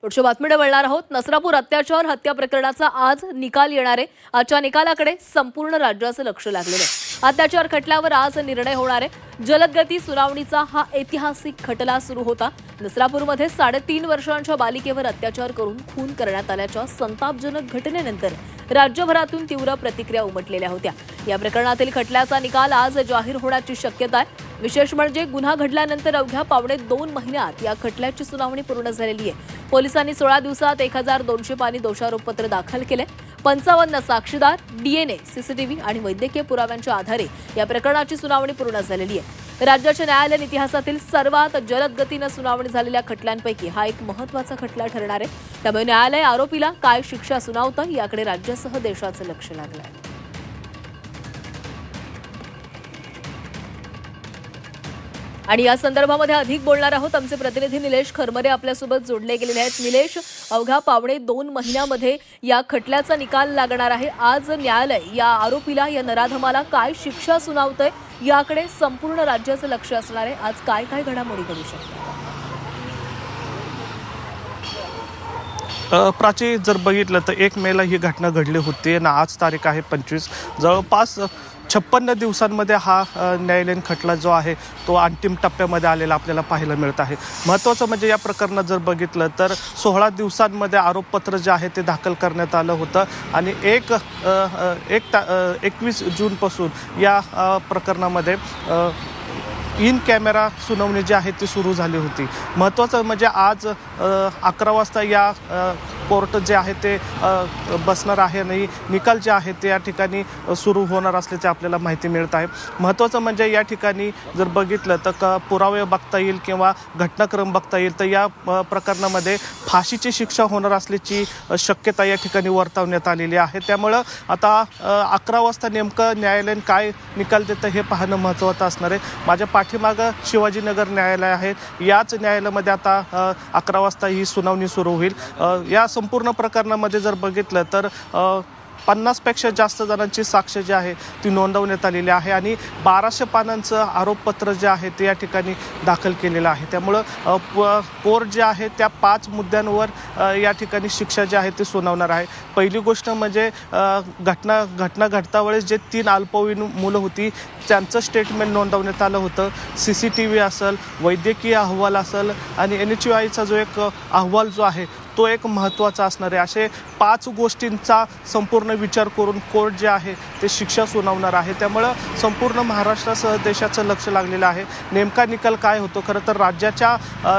पुढच्या बातमीकडे वळणार आहोत। नसरापूर अत्याचार हत्या प्रकरणाचा आज निकाल येणार आहे। आजच्या निकालाकडे संपूर्ण राज्याचं लक्ष लागलेलं आहे। अत्याचार खटल्यावर आज निर्णय होणार आहे। जलदगती सुनावणीचा हा ऐतिहासिक खटला सुरू होता। नसरापूरमध्ये 3.5 वर्षांच्या बालिकेवर अत्याचार करून खून करण्यात आल्याच्या संतापजनक घटनेनंतर राज्यभरातून तीव्र प्रतिक्रिया उमटलेल्या होत्या। या प्रकरणातील खटल्याचा निकाल आज जाहीर होण्याची शक्यता आहे। विशेष म्हणजे गुन्हा घडल्यानंतर अवघ्या 2.5 महिन्यात या खटल्याची सुनावणी पूर्ण झालेली आहे। पोलिसांनी 16 दिवसात 1200 पानी दोषारोपपत्र दाखल केले। 55 साक्षीदार, डीएनए, सीसीटीव्ही आणि वैद्यकीय पुराव्यांच्या आधारे या प्रकरणाची सुनावणी पूर्ण झालेली आहे। राज्याच्या न्यायालयीन इतिहासातील सर्वात जलद गतीने सुनावणी झालेल्या खटल्यांपैकी हा एक महत्त्वाचा खटला ठरणार आहे। त्यामुळे न्यायालय आरोपीला काय शिक्षा सुनावतं याकडे राज्यासह देशाचं लक्ष लागलं आहे। आणि या संदर्भामध्ये अधिक बोलणार आहोत। आमचे प्रतिनिधी निलेश खरमरे आपल्यासोबत जोडले गेलेले आहेत। निलेश, अवघ्या 2.5 महिन्यामध्ये या खटल्याचा निकाल लागणार आहे। आज न्यायालय या आरोपीला, या नराधमाला काय शिक्षा सुनावतंय याकडे संपूर्ण राज्याचं लक्ष असणार आहे। आज काय काय घडामोडी घडू शकतात? प्राची, जर बघितलं तर 1 मेला ही घटना घडली होती आणि आज तारीख आहे 25। जवळपास 56 दिवसांमध्ये हा न्यायालयीन खटला जो आहे तो अंतिम टप्प्यामध्ये आलेला आपल्याला पाहायला मिळत आहे। महत्त्वाचं म्हणजे या प्रकरणात जर बघितलं तर 16 दिवसांमध्ये आरोपपत्र जे आहे ते दाखल करण्यात आलं होतं आणि 21 जूनपासून या प्रकरणामध्ये इन कॅमेरा सुनावणी जी आहे ती सुरू झाली होती। महत्त्वाचं म्हणजे आज 11 वाजता या कोर्ट जे आहे ते बसणार आहे आणि निकाल जे आहे ते या ठिकाणी सुरू होणार असल्याचे आपल्याला माहिती मिळत आहे। महत्त्वाचं म्हणजे या ठिकाणी जर बघितलं तर पुरावे बघता येईल किंवा घटनाक्रम बघता येईल तर या प्रकरणामध्ये फाशीची शिक्षा होणार असल्याची शक्यता या ठिकाणी वर्तवण्यात आलेली आहे। त्यामुळं आता 11 वाजता नेमकं न्यायालयाने काय निकाल देतं हे पाहणं महत्त्वाचं असणार आहे। माझ्या पाठीमागं शिवाजीनगर न्यायालय आहे। याच न्यायालयामध्ये आता 11 वाजता ही सुनावणी सुरू होईल। या संपूर्ण प्रकरणामध्ये जर बघितलं तर 50 पेक्षा जास्त जणांची साक्ष जी आहे ती नोंदवण्यात आलेली आहे आणि 1200 पानांचं आरोपपत्र जे आहे ते या ठिकाणी दाखल केलेलं आहे। त्यामुळं कोर्ट जे आहे त्या 5 मुद्द्यांवर या ठिकाणी शिक्षा जी आहे ती सुनावणार आहे। पहिली गोष्ट म्हणजे घटना घडतावेळेस जे 3 अल्पवयीन मुलं होती त्यांचं स्टेटमेंट नोंदवण्यात आलं होतं। CCTV असेल, वैद्यकीय अहवाल असेल आणि NHAIचा जो एक अहवाल जो आहे तो एक महत्त्वाचा असणार आहे। असे 5 गोष्टींचा संपूर्ण विचार करून कोर्ट जे आहे ते शिक्षा सुनावणार आहे। त्यामुळं संपूर्ण महाराष्ट्रासह देशाचं लक्ष लागलेलं आहे। नेमका निकाल काय होतो? खरं तर राज्याच्या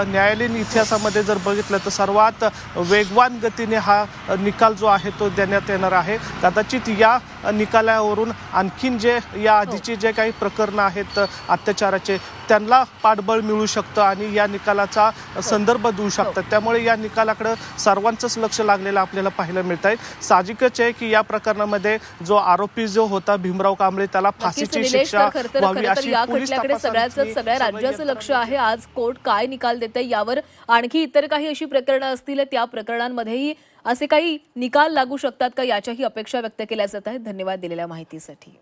न्यायालयीन इतिहासामध्ये जर बघितलं तर सर्वात वेगवान गतीने हा निकाल जो आहे तो देण्यात येणार आहे। कदाचित या निकालावरून आणखीन जे या आधीचे जे काही प्रकरणं आहेत अत्याचाराचे त्यांना पाठबळ मिळू शकतं आणि या निकालाचा संदर्भ देऊ शकतात। त्यामुळे या निकालाकडे सर्वांचंच लक्ष लागलेलं आपल्याला पाहायला मिळत आहे। साहजिकच आहे की या प्रकरणामध्ये जो आरोपी जो होता भीमराव कांबळे त्याला फाशीची शिक्षा व्हावी अशी या खटल्याकडे सगळ्या राज्याचं लक्ष आहे। आज कोर्ट काय निकाल देते यावर आणखी इतर काही अशी प्रकरणं असतील त्या प्रकरणांमध्येही असे काही निकाल लागू शकतात का याच्याही अपेक्षा व्यक्त केल्या जात आहेत। धन्यवाद दिलेल्या माहितीसाठी।